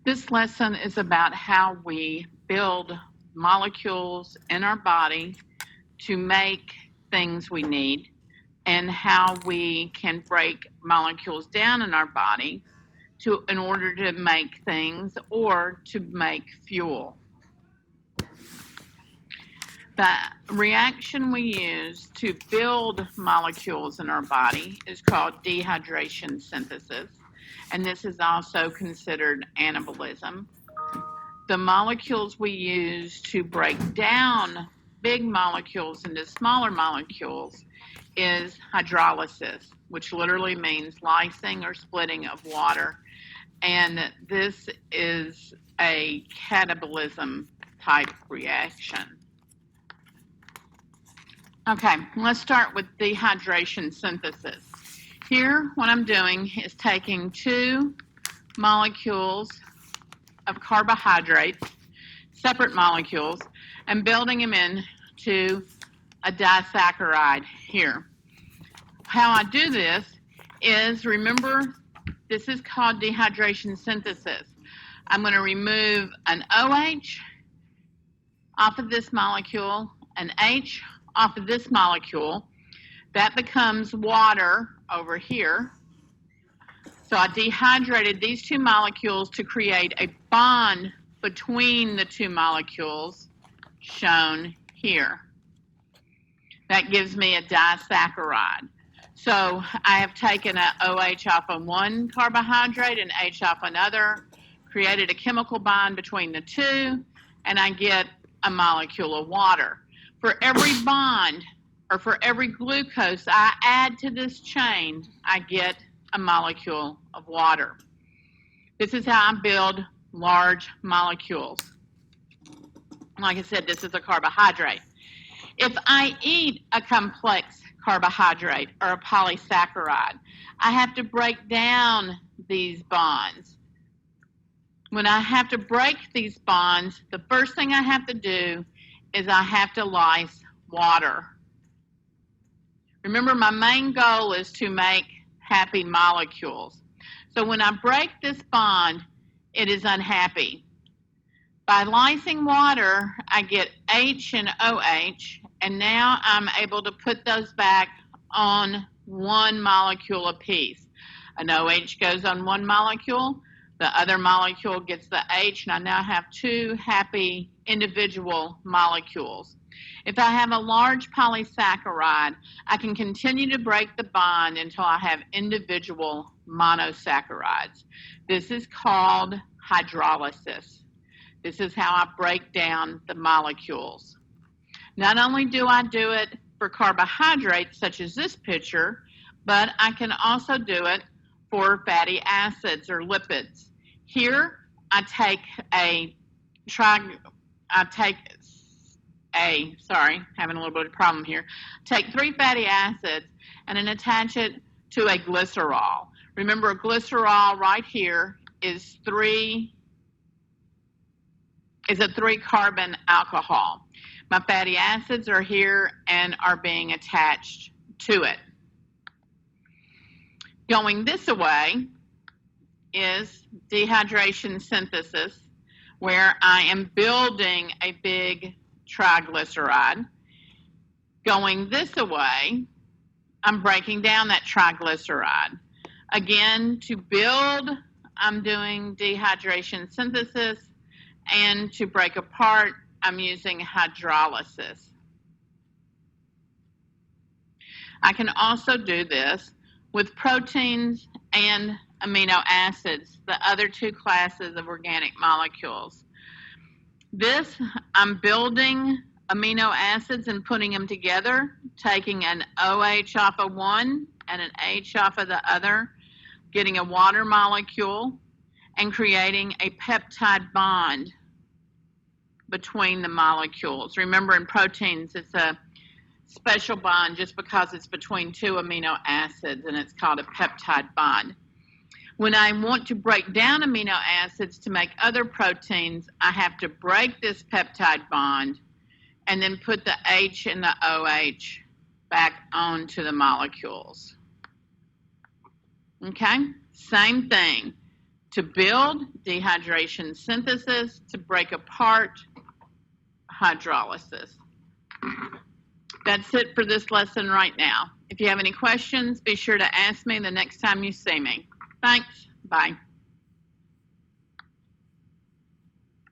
This lesson is about how we build molecules in our body to make things we need and how we can break molecules down in our body in order to make things or to make fuel. The reaction we use to build molecules in our body is called dehydration synthesis, and this is also considered anabolism. The molecules we use to break down big molecules into smaller molecules is hydrolysis, which literally means lysing or splitting of water, and this is a catabolism type reaction. Okay, let's start with dehydration synthesis. Here, what I'm doing is taking two molecules of carbohydrates, separate molecules, and building them into a disaccharide here. How I do this is, remember, this is called dehydration synthesis. I'm going to remove an OH off of this molecule, an H off of this molecule. That becomes water over here. So I dehydrated these two molecules to create a bond between the two molecules shown here. That gives me a disaccharide. So I have taken an OH off of one carbohydrate and H off another, created a chemical bond between the two, and I get a molecule of water. For every bond, or for every glucose I add to this chain, I get a molecule of water. This is how I build large molecules. Like I said, this is a carbohydrate. If I eat a complex carbohydrate or a polysaccharide, I have to break down these bonds. When I have to break these bonds, the first thing I have to do is I have to lyse water. Remember, my main goal is to make happy molecules. So when I break this bond, it is unhappy. By lysing water, I get H and OH, and now I'm able to put those back on one molecule apiece. An OH goes on one molecule, the other molecule gets the H, and I now have two happy individual molecules. If I have a large polysaccharide, I can continue to break the bond until I have individual monosaccharides. This is called hydrolysis. This is how I break down the molecules. Not only do I do it for carbohydrates, such as this picture, but I can also do it for fatty acids or lipids. Here, I take having a little bit of problem here. Take 3 fatty acids and then attach it to a glycerol. Remember, a glycerol right here is a 3-carbon alcohol. My fatty acids are here and are being attached to it. Going this way is dehydration synthesis, where I am building a big triglyceride. Going this way, I'm breaking down that triglyceride. Again, to build, I'm doing dehydration synthesis, and to break apart, I'm using hydrolysis. I can also do this with proteins and amino acids, the other 2 classes of organic molecules. This, I'm building amino acids and putting them together, taking an OH off of one and an H off of the other, getting a water molecule, and creating a peptide bond between the molecules. Remember, in proteins, it's a special bond just because it's between 2 amino acids, and it's called a peptide bond. When I want to break down amino acids to make other proteins, I have to break this peptide bond and then put the H and the OH back onto the molecules. Okay, same thing. to build, dehydration synthesis, to break apart, hydrolysis. That's it for this lesson right now. If you have any questions, be sure to ask me the next time you see me. Thanks. Bye.